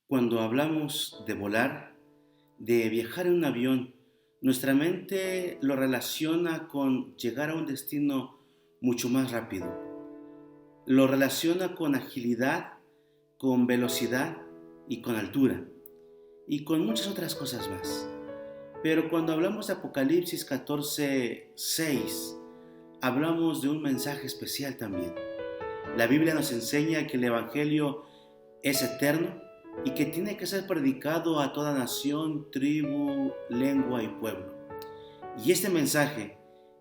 Cuando hablamos de volar, de viajar en un avión, nuestra mente lo relaciona con llegar a un destino mucho más rápido. Lo relaciona con agilidad, con velocidad y con altura, y con muchas otras cosas más. Pero cuando hablamos de Apocalipsis 14:6, hablamos de un mensaje especial también. La Biblia nos enseña que el Evangelio es eterno y que tiene que ser predicado a toda nación, tribu, lengua y pueblo. Y este mensaje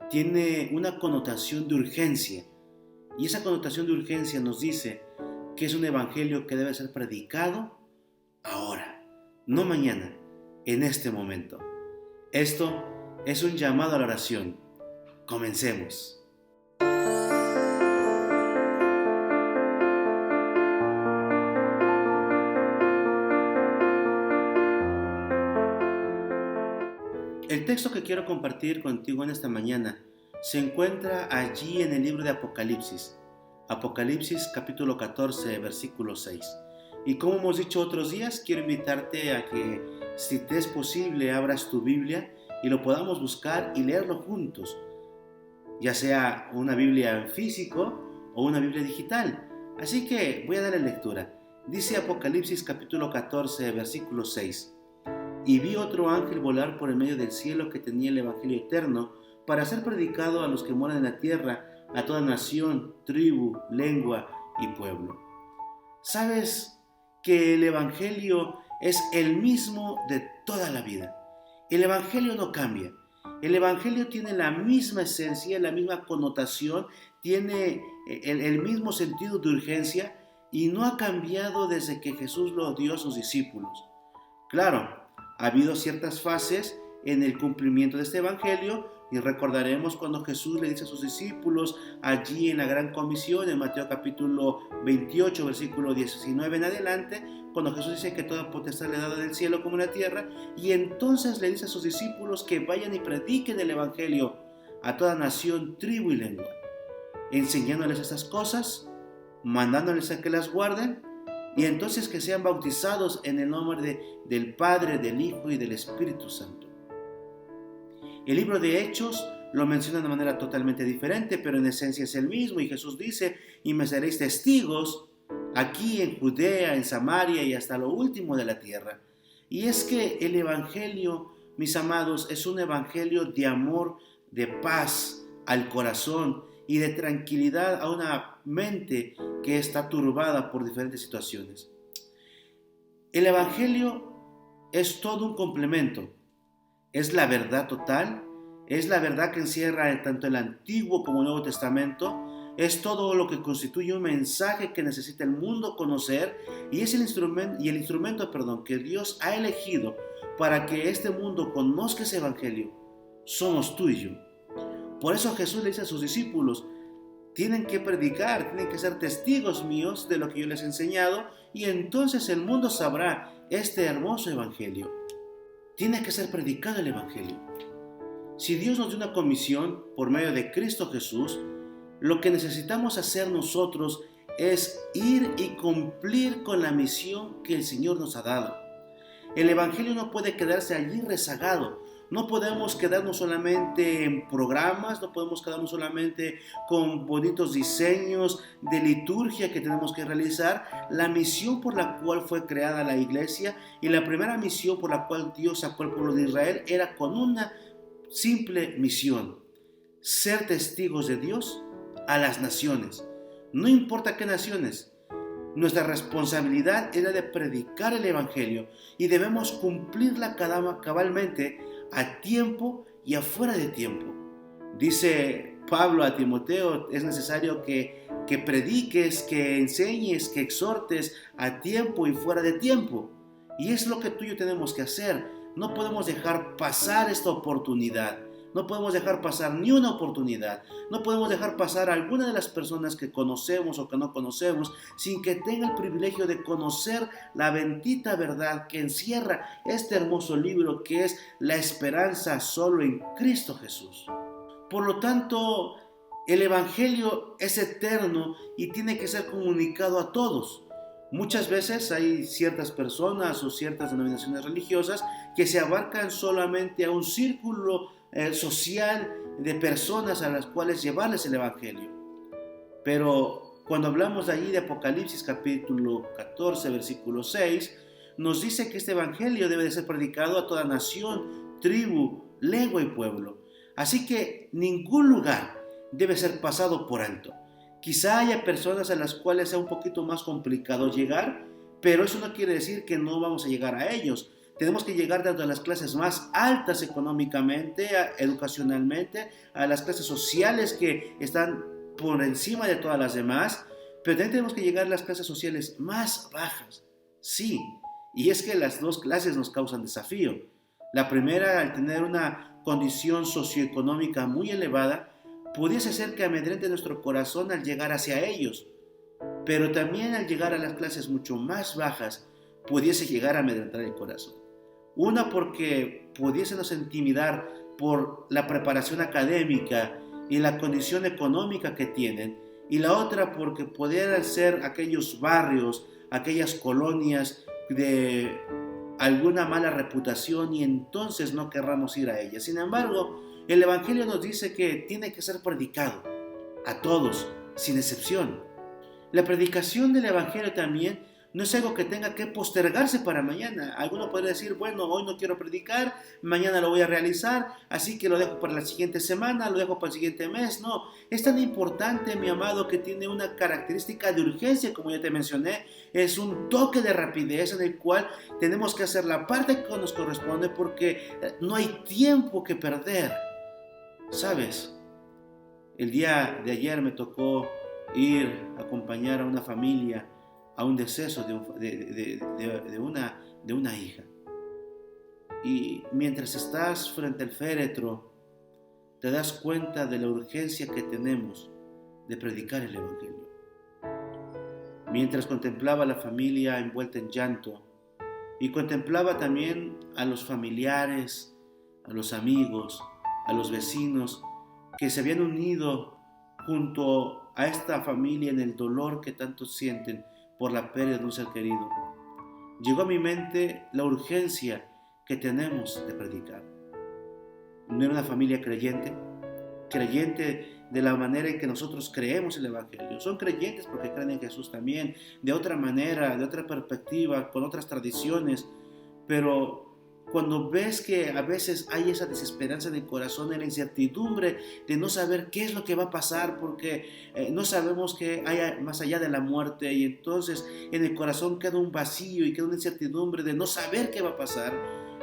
tiene una connotación de urgencia, y esa connotación de urgencia nos dice que es un evangelio que debe ser predicado ahora, no mañana, en este momento. Esto es un llamado a la oración. Comencemos. El texto que quiero compartir contigo en esta mañana se encuentra allí en el libro de Apocalipsis. Apocalipsis capítulo 14, versículo 6. Y como hemos dicho otros días, quiero invitarte a que, si te es posible, abras tu Biblia y lo podamos buscar y leerlo juntos, ya sea una Biblia en físico o una Biblia digital. Así que voy a darle lectura. Dice Apocalipsis capítulo 14, versículo 6. Y vi otro ángel volar por el medio del cielo que tenía el evangelio eterno para ser predicado a los que moran en la tierra, a toda nación, tribu, lengua y pueblo. ¿Sabes que el evangelio es el mismo de toda la vida? El evangelio no cambia. El evangelio tiene la misma esencia, la misma connotación, tiene el mismo sentido de urgencia y no ha cambiado desde que Jesús lo dio a sus discípulos. Claro, ha habido ciertas fases en el cumplimiento de este evangelio y recordaremos cuando Jesús le dice a sus discípulos allí en la gran comisión en Mateo capítulo 28 versículo 19 en adelante, cuando Jesús dice que toda potestad le ha dado del cielo como en la tierra, y entonces le dice a sus discípulos que vayan y prediquen el evangelio a toda nación, tribu y lengua, enseñándoles estas cosas, mandándoles a que las guarden, y entonces que sean bautizados en el nombre del Padre, del Hijo y del Espíritu Santo. El libro de Hechos lo menciona de manera totalmente diferente, pero en esencia es el mismo, y Jesús dice: y me seréis testigos aquí en Judea, en Samaria y hasta lo último de la tierra. Y es que el evangelio, mis amados, es un evangelio de amor, de paz al corazón y de tranquilidad a una mente que está turbada por diferentes situaciones. El evangelio es todo un complemento. Es la verdad total, es la verdad que encierra tanto el Antiguo como el Nuevo Testamento, es todo lo que constituye un mensaje que necesita el mundo conocer, y es el instrumento que Dios ha elegido para que este mundo conozca ese evangelio. Somos tú y yo. Por eso Jesús le dice a sus discípulos: tienen que predicar, tienen que ser testigos míos de lo que yo les he enseñado, y entonces el mundo sabrá este hermoso evangelio. Tiene que ser predicado el evangelio. Si Dios nos dio una comisión por medio de Cristo Jesús, lo que necesitamos hacer nosotros es ir y cumplir con la misión que el Señor nos ha dado. El evangelio no puede quedarse allí rezagado. No podemos quedarnos solamente en programas, no podemos quedarnos solamente con bonitos diseños de liturgia que tenemos que realizar. La misión por la cual fue creada la iglesia y la primera misión por la cual Dios sacó al pueblo de Israel era con una simple misión: ser testigos de Dios a las naciones. No importa qué naciones. Nuestra responsabilidad era de predicar el evangelio y debemos cumplirla cabalmente, a tiempo y afuera de tiempo. Dice Pablo a Timoteo: es necesario que prediques, que enseñes, que exhortes a tiempo y fuera de tiempo. Y es lo que tú y yo tenemos que hacer. No podemos dejar pasar esta oportunidad. No podemos dejar pasar ni una oportunidad. No podemos dejar pasar a alguna de las personas que conocemos o que no conocemos sin que tenga el privilegio de conocer la bendita verdad que encierra este hermoso libro, que es la esperanza solo en Cristo Jesús. Por lo tanto, el evangelio es eterno y tiene que ser comunicado a todos. Muchas veces hay ciertas personas o ciertas denominaciones religiosas que se abarcan solamente a un círculo social de personas a las cuales llevarles el Evangelio. Pero cuando hablamos de allí de Apocalipsis capítulo 14, versículo 6, nos dice que este Evangelio debe de ser predicado a toda nación, tribu, lengua y pueblo. Así que ningún lugar debe ser pasado por alto. Quizá haya personas a las cuales sea un poquito más complicado llegar, pero eso no quiere decir que no vamos a llegar a ellos. Tenemos que llegar desde las clases más altas económicamente, educacionalmente, a las clases sociales que están por encima de todas las demás, pero también tenemos que llegar a las clases sociales más bajas. Sí, y es que las dos clases nos causan desafío. La primera, al tener una condición socioeconómica muy elevada, pudiese ser que amedrente nuestro corazón al llegar hacia ellos, pero también al llegar a las clases mucho más bajas, pudiese llegar a amedrentar el corazón. Una porque pudiésemos intimidar por la preparación académica y la condición económica que tienen, y la otra porque pudieran ser aquellos barrios, aquellas colonias de alguna mala reputación y entonces no querramos ir a ellas. Sin embargo, el Evangelio nos dice que tiene que ser predicado a todos, sin excepción. La predicación del Evangelio también no es algo que tenga que postergarse para mañana. Alguno podría decir, bueno, hoy no quiero predicar, mañana lo voy a realizar, así que lo dejo para la siguiente semana, lo dejo para el siguiente mes. No, es tan importante, mi amado, que tiene una característica de urgencia, como ya te mencioné. Es un toque de rapidez en el cual tenemos que hacer la parte que nos corresponde porque no hay tiempo que perder. ¿Sabes? El día de ayer me tocó ir a acompañar a una familia a un deceso de una hija. Y mientras estás frente al féretro, te das cuenta de la urgencia que tenemos de predicar el Evangelio. Mientras contemplaba a la familia envuelta en llanto y contemplaba también a los familiares, a los amigos, a los vecinos que se habían unido junto a esta familia en el dolor que tanto sienten por la pérdida de un ser querido, llegó a mi mente la urgencia que tenemos de predicar. No era una familia creyente de la manera en que nosotros creemos el Evangelio. Son creyentes porque creen en Jesús también, de otra manera, de otra perspectiva, con otras tradiciones, pero cuando ves que a veces hay esa desesperanza en el corazón, en la incertidumbre de no saber qué es lo que va a pasar, porque no sabemos qué hay más allá de la muerte, y entonces en el corazón queda un vacío y queda una incertidumbre de no saber qué va a pasar,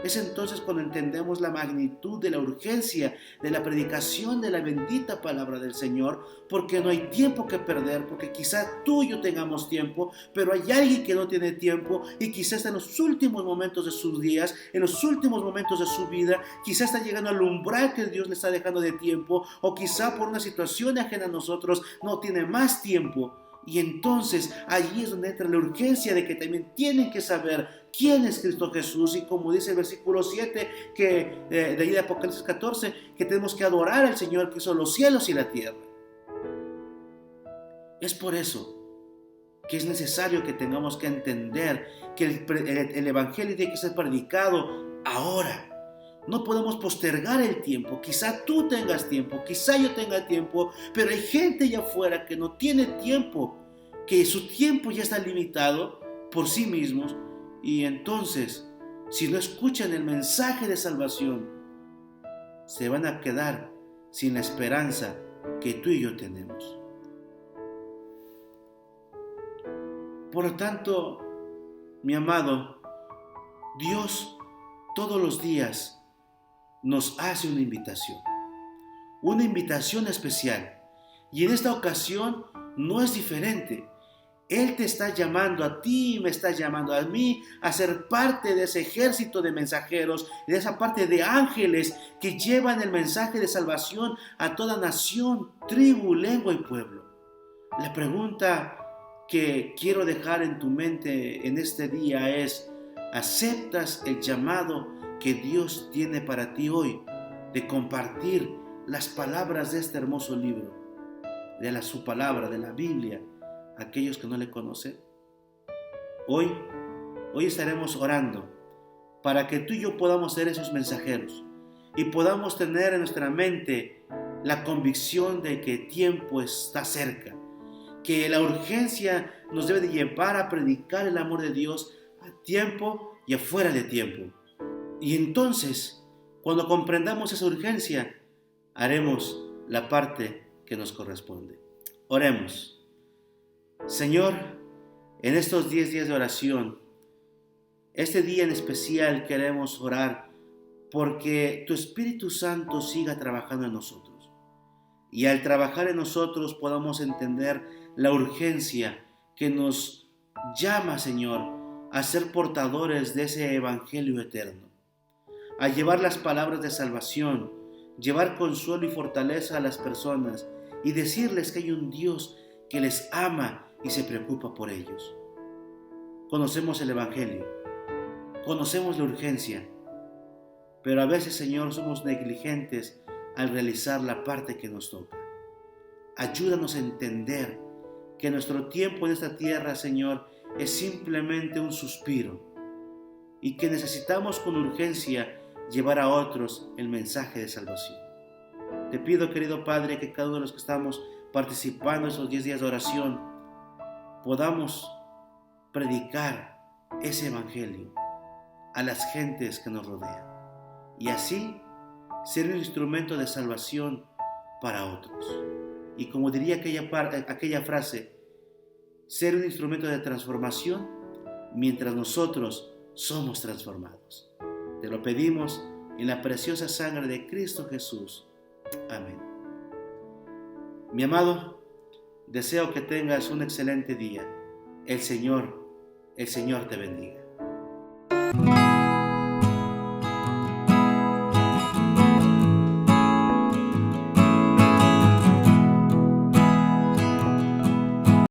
es entonces cuando entendemos la magnitud de la urgencia de la predicación de la bendita palabra del Señor, porque no hay tiempo que perder, porque quizá tú y yo tengamos tiempo, pero hay alguien que no tiene tiempo y quizá está en los últimos momentos de sus días, en los últimos momentos de su vida, quizá está llegando al umbral que Dios le está dejando de tiempo, o quizá por una situación ajena a nosotros no tiene más tiempo. Y entonces allí es donde entra la urgencia de que también tienen que saber quién es Cristo Jesús, y como dice el versículo 7 que, de ahí de Apocalipsis 14, que tenemos que adorar al Señor que hizo los cielos y la tierra. Es por eso que es necesario que tengamos que entender que el Evangelio tiene que ser predicado ahora. No podemos postergar el tiempo. Quizá tú tengas tiempo, quizá yo tenga tiempo, pero hay gente allá afuera que no tiene tiempo, que su tiempo ya está limitado por sí mismos, y entonces, si no escuchan el mensaje de salvación, se van a quedar sin la esperanza que tú y yo tenemos. Por lo tanto, mi amado, Dios todos los días nos hace una invitación especial. Y en esta ocasión no es diferente. Él te está llamando a ti, me está llamando a mí a ser parte de ese ejército de mensajeros, de esa parte de ángeles que llevan el mensaje de salvación a toda nación, tribu, lengua y pueblo. La pregunta que quiero dejar en tu mente en este día es: ¿aceptas el llamado que Dios tiene para ti hoy de compartir las palabras de este hermoso libro, su palabra, de la Biblia, a aquellos que no le conocen? Hoy estaremos orando para que tú y yo podamos ser esos mensajeros y podamos tener en nuestra mente la convicción de que el tiempo está cerca, que la urgencia nos debe de llevar a predicar el amor de Dios a tiempo y afuera de tiempo. Y entonces, cuando comprendamos esa urgencia, haremos la parte que nos corresponde. Oremos. Señor, en estos 10 días de oración, este día en especial queremos orar porque tu Espíritu Santo siga trabajando en nosotros. Y al trabajar en nosotros podamos entender la urgencia que nos llama, Señor, a ser portadores de ese Evangelio eterno, a llevar las palabras de salvación, llevar consuelo y fortaleza a las personas y decirles que hay un Dios que les ama y se preocupa por ellos. Conocemos el Evangelio, conocemos la urgencia, pero a veces, Señor, somos negligentes al realizar la parte que nos toca. Ayúdanos a entender que nuestro tiempo en esta tierra, Señor, es simplemente un suspiro y que necesitamos con urgencia llevar a otros el mensaje de salvación. Te pido, querido Padre, que cada uno de los que estamos participando en esos 10 días de oración podamos predicar ese evangelio a las gentes que nos rodean y así ser un instrumento de salvación para otros. Y como diría aquella frase, ser un instrumento de transformación mientras nosotros somos transformados. Te lo pedimos en la preciosa sangre de Cristo Jesús. Amén. Mi amado, deseo que tengas un excelente día. El Señor te bendiga.